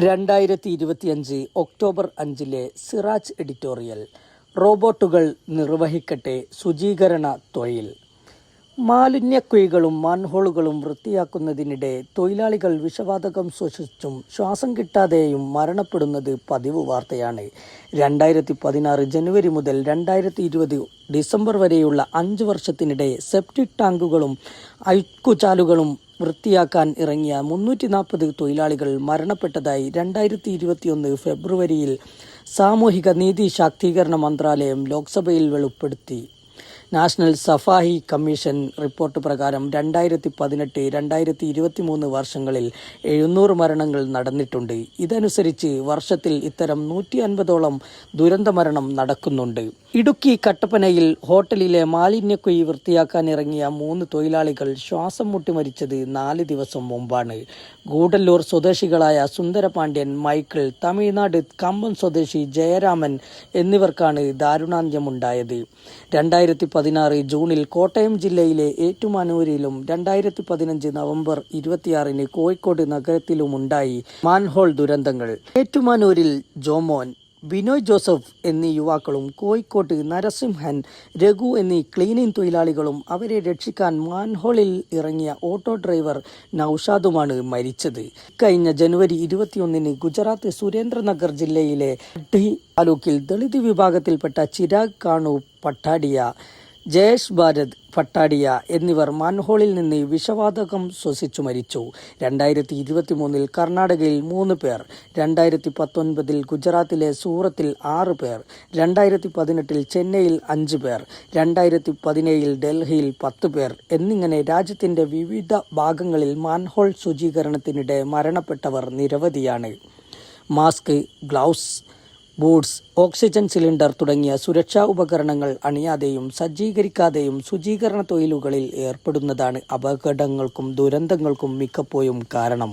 2025 October 5 Siraj editorial. റോബോട്ടുകൾ നിർവഹിക്കട്ടെ ശുചീകരണ തൊഴിൽ. മാലിന്യക്കുഴികളും മാൻഹോളുകളും വൃത്തിയാക്കുന്നതിനിടെ തൊഴിലാളികൾ വിഷവാതകം ശ്വസിച്ചും ശ്വാസം കിട്ടാതെയും മരണപ്പെടുന്നത് പതിവ് വാർത്തയാണ്. 2016 ജനുവരി മുതൽ 2020 ഡിസംബർ വരെയുള്ള 5 വർഷത്തിനിടെ സെപ്റ്റിക് ടാങ്കുകളും അഴുക്കുചാലുകളും വൃത്തിയാക്കാൻ ഇറങ്ങിയ 340 തൊഴിലാളികൾ മരണപ്പെട്ടതായി 2021 ഫെബ്രുവരിയിൽ സാമൂഹിക നീതി ശാക്തീകരണ മന്ത്രാലയം ലോക്സഭയിൽ വെളിപ്പെടുത്തി. നാഷണൽ സഫായി കമ്മീഷൻ റിപ്പോർട്ട് പ്രകാരം 2018-2023 വർഷങ്ങളിൽ 700 മരണങ്ങൾ നടന്നിട്ടുണ്ട്. ഇതനുസരിച്ച് വർഷത്തിൽ ഇത്തരം 150ഓളം ദുരന്തമരണം നടക്കുന്നുണ്ട്. ഇടുക്കി കട്ടപ്പനയിൽ ഹോട്ടലിലെ മാലിന്യക്കുഴി വൃത്തിയാക്കാനിറങ്ങിയ 3 തൊഴിലാളികൾ ശ്വാസം മുട്ടി മരിച്ചത് 4 ദിവസം മുമ്പാണ്. ഗൂഡല്ലൂർ സ്വദേശികളായ സുന്ദരപാണ്ഡ്യൻ, മൈക്കിൾ, തമിഴ്നാട് കമ്പം സ്വദേശി ജയരാമൻ എന്നിവർക്കാണ് ദാരുണാന്ത്യമുണ്ടായത്. 2016 ജൂണിൽ കോട്ടയം ജില്ലയിലെ ഏറ്റുമാനൂരിലും 2015 നവംബർ 26 കോഴിക്കോട് നഗരത്തിലുമുണ്ടായി മാൻഹോൾ ദുരന്തങ്ങൾ. ഏറ്റുമാനൂരിൽ ജോമോൻ, ബിനോയ് ജോസഫ് എന്നീ യുവാക്കളും കോഴിക്കോട്ട് നരസിംഹൻ, രഘു എന്നീ ക്ലീനിംഗ് തൊഴിലാളികളും അവരെ രക്ഷിക്കാൻ മാൻഹോളിൽ ഇറങ്ങിയ ഓട്ടോ ഡ്രൈവർ നൌഷാദുമാണ് മരിച്ചത്. കഴിഞ്ഞ ജനുവരി 21 ഗുജറാത്ത് സുരേന്ദ്രനഗർ ജില്ലയിലെ അഡ്ഡി താലൂക്കിൽ ദളിത് വിഭാഗത്തിൽപ്പെട്ട ചിരാഗ് കാണു പട്ടാഡിയ, ജയേഷ് ഭാരത് പട്ടാഡിയ എന്നിവർ മാൻഹോളിൽ നിന്ന് വിഷവാതകം ശ്വസിച്ചു മരിച്ചു. 2023 കർണാടകയിൽ 3 പേർ, 2019 ഗുജറാത്തിലെ സൂറത്തിൽ 6 പേർ, 2018 ചെന്നൈയിൽ 5 പേർ, 2017 ഡൽഹിയിൽ 10 പേർ എന്നിങ്ങനെ രാജ്യത്തിന്റെ വിവിധ ഭാഗങ്ങളിൽ മാൻഹോൾ ശുചീകരണത്തിനിടെ മരണപ്പെട്ടവർ നിരവധിയാണ്. Mask, gloves, boots, oxygen cylinder തുടങ്ങിയ സുരക്ഷാ ഉപകരണങ്ങൾ അണിയാതെയും സജ്ജീകരിക്കാതെയും ശുചീകരണ തൊഴിലുകളിൽ ഏർപ്പെടുന്നതാണ് അപകടങ്ങൾക്കും ദുരന്തങ്ങൾക്കും മിക്കപ്പോഴും കാരണം.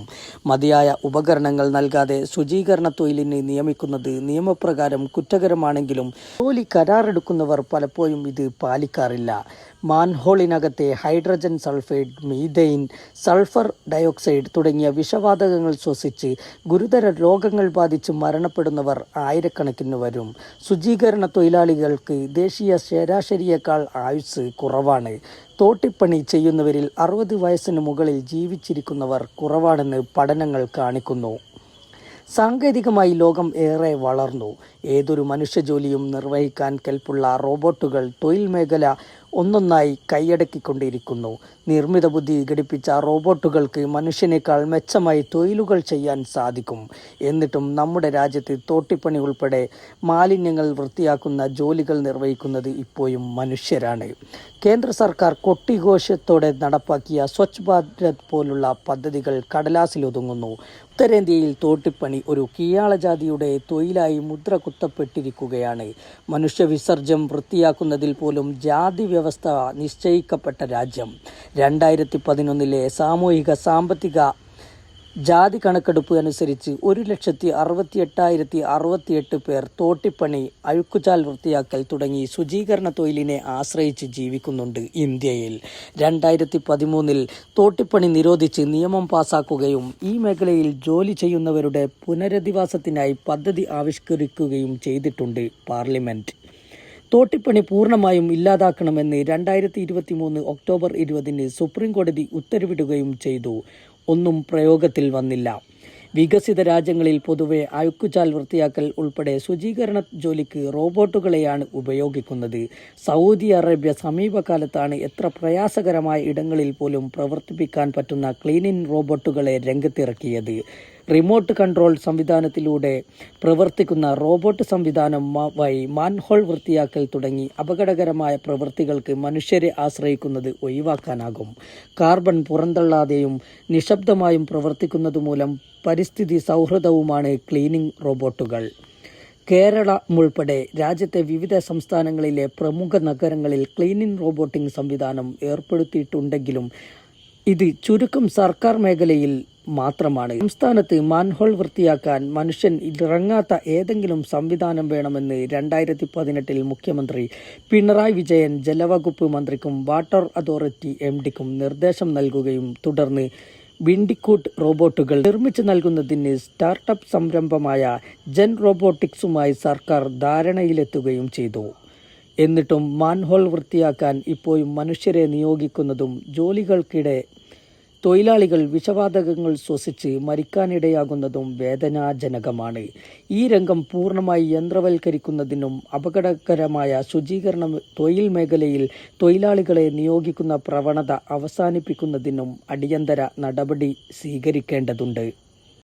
മതിയായ ഉപകരണങ്ങൾ നൽകാതെ ശുചീകരണ തൊഴിലിന് നിയമിക്കുന്നത് നിയമപ്രകാരം കുറ്റകരമാണെങ്കിലും ജോലി കരാറെടുക്കുന്നവർ പലപ്പോഴും ഇത് പാലിക്കാറില്ല. മാൻഹോളിനകത്തെ hydrogen sulphide, methane, sulphur dioxide തുടങ്ങിയ വിഷവാതകങ്ങൾ ശ്വസിച്ച് ഗുരുതര രോഗങ്ങൾ ബാധിച്ച് മരണപ്പെടുന്നവർ ആയിരക്കണക്കിന് വരും. ശുചീകരണ തൊഴിലാളികൾക്ക് ദേശീയ ശരാശരിയേക്കാൾ ആയുസ് കുറവാണ്. തോട്ടിപ്പണി ചെയ്യുന്നവരിൽ 60 വയസ്സിന് മുകളിൽ ജീവിച്ചിരിക്കുന്നവർ കുറവാണെന്ന് പഠനങ്ങൾ കാണിക്കുന്നു. സാങ്കേതികമായി ലോകം ഏറെ വളർന്നു. ഏതൊരു മനുഷ്യജോലിയും നിർവഹിക്കാൻ കെൽപ്പുള്ള റോബോട്ടുകൾ തൊഴിൽ മേഖല ഒന്നൊന്നായി കൈയടക്കിക്കൊണ്ടിരിക്കുന്നു. നിർമ്മിത ബുദ്ധി ഘടിപ്പിച്ച റോബോട്ടുകൾക്ക് മനുഷ്യനേക്കാൾ മെച്ചമായി തൊഴിലുകൾ ചെയ്യാൻ സാധിക്കും. എന്നിട്ടും നമ്മുടെ രാജ്യത്ത് തോട്ടിപ്പണി ഉൾപ്പെടെ മാലിന്യങ്ങൾ വൃത്തിയാക്കുന്ന ജോലികൾ നിർവഹിക്കുന്നത് ഇപ്പോഴും മനുഷ്യരാണ്. കേന്ദ്ര സർക്കാർ കൊട്ടിഘോഷത്തോടെ നടപ്പാക്കിയ സ്വച്ഛ് ഭാരത് പോലുള്ള പദ്ധതികൾ കടലാസിലൊതുങ്ങുന്നു. ഉത്തരേന്ത്യയിൽ തോട്ടിപ്പണി ഒരു കീഴാളജാതിയുടെ തൊഴിലായി മുദ്ര കുത്തപ്പെട്ടിരിക്കുകയാണ്. മനുഷ്യവിസർജ്യം വൃത്തിയാക്കുന്നതിൽ പോലും ജാതി വ്യവസ്ഥ നിശ്ചയിക്കപ്പെട്ട രാജ്യം. 2011 സാമൂഹിക സാമ്പത്തിക ജാതി കണക്കെടുപ്പ് അനുസരിച്ച് 1,68,068 പേർ തോട്ടിപ്പണി, അഴുക്കുചാൽ വൃത്തിയാക്കൽ തുടങ്ങി ശുചീകരണ തൊഴിലിനെ ആശ്രയിച്ച് ജീവിക്കുന്നുണ്ട് ഇന്ത്യയിൽ. 2013 തോട്ടിപ്പണി നിരോധിച്ച് നിയമം പാസാക്കുകയും ഈ മേഖലയിൽ ജോലി ചെയ്യുന്നവരുടെ പുനരധിവാസത്തിനായി പദ്ധതി ആവിഷ്കരിക്കുകയും ചെയ്തിട്ടുണ്ട് പാർലമെന്റ്. തോട്ടിപ്പണി പൂർണ്ണമായും ഇല്ലാതാക്കണമെന്ന് 2023 ഒക്ടോബർ 20 സുപ്രീം കോടതി ഉത്തരവിടുകയും ചെയ്തു. ഒന്നും പ്രയോഗത്തിൽ വന്നില്ല. വികസിത രാജ്യങ്ങളിൽ പൊതുവെ അഴുക്കുചാൽ വൃത്തിയാക്കൽ ഉൾപ്പെടെ ശുചീകരണ ജോലിക്ക് റോബോട്ടുകളെയാണ് ഉപയോഗിക്കുന്നത്. സൗദി അറേബ്യ സമീപകാലത്താണ് എത്ര പ്രയാസകരമായ ഇടങ്ങളിൽ പോലും പ്രവർത്തിപ്പിക്കാൻ പറ്റുന്ന ക്ലീനിംഗ് റോബോട്ടുകളെ രംഗത്തിറക്കിയത്. റിമോട്ട് കൺട്രോൾ സംവിധാനത്തിലൂടെ പ്രവർത്തിക്കുന്ന റോബോട്ട് സംവിധാനം വഴി മാൻഹോൾ വൃത്തിയാക്കൽ തുടങ്ങി അപകടകരമായ പ്രവൃത്തികൾക്ക് മനുഷ്യരെ ആശ്രയിക്കുന്നത് ഒഴിവാക്കാനാകും. കാർബൺ പുറന്തള്ളാതെയും നിശബ്ദമായും പ്രവർത്തിക്കുന്നതുമൂലം പരിസ്ഥിതി സൗഹൃദവുമാണ് ക്ലീനിംഗ് റോബോട്ടുകൾ. കേരളമുൾപ്പെടെ രാജ്യത്തെ വിവിധ സംസ്ഥാനങ്ങളിലെ പ്രമുഖ നഗരങ്ങളിൽ ക്ലീനിംഗ് റോബോട്ടിംഗ് സംവിധാനം ഏർപ്പെടുത്തിയിട്ടുണ്ടെങ്കിലും ഇത് ചുരുക്കം സർക്കാർ മേഖലയിൽ മാത്രമാണ്. സംസ്ഥാനത്ത് മാൻഹോൾ വൃത്തിയാക്കാൻ മനുഷ്യൻ ഇറങ്ങാത്ത ഏതെങ്കിലും സംവിധാനം വേണമെന്ന് 2018 മുഖ്യമന്ത്രി പിണറായി വിജയൻ ജലവകുപ്പ് മന്ത്രിക്കും വാട്ടർ അതോറിറ്റി MDക്കും നിർദ്ദേശം നൽകുകയും തുടർന്ന് വിൻഡിക്കൂട്ട് റോബോട്ടുകൾ നിർമ്മിച്ചു നൽകുന്നതിന് സ്റ്റാർട്ടപ്പ് സംരംഭമായ ജെൻ റോബോട്ടിക്സുമായി സർക്കാർ ധാരണയിലെത്തുകയും ചെയ്തു. എന്നിട്ടും മാൻഹോൾ വൃത്തിയാക്കാൻ ഇപ്പോഴും മനുഷ്യരെ നിയോഗിക്കുന്നതും ജോലികൾക്കിടെ തൊഴിലാളികൾ വിഷവാതകങ്ങൾ ശ്വസിച്ച് മരിക്കാനിടയാകുന്നതും വേദനാജനകമാണ്. ഈ രംഗം പൂർണ്ണമായി യന്ത്രവൽക്കരിക്കുന്നതിനും അപകടകരമായ ശുചീകരണ തൊഴിൽ മേഖലയിൽ തൊഴിലാളികളെ നിയോഗിക്കുന്ന പ്രവണത അവസാനിപ്പിക്കുന്നതിനും അടിയന്തര നടപടി സ്വീകരിക്കേണ്ടതുണ്ട്.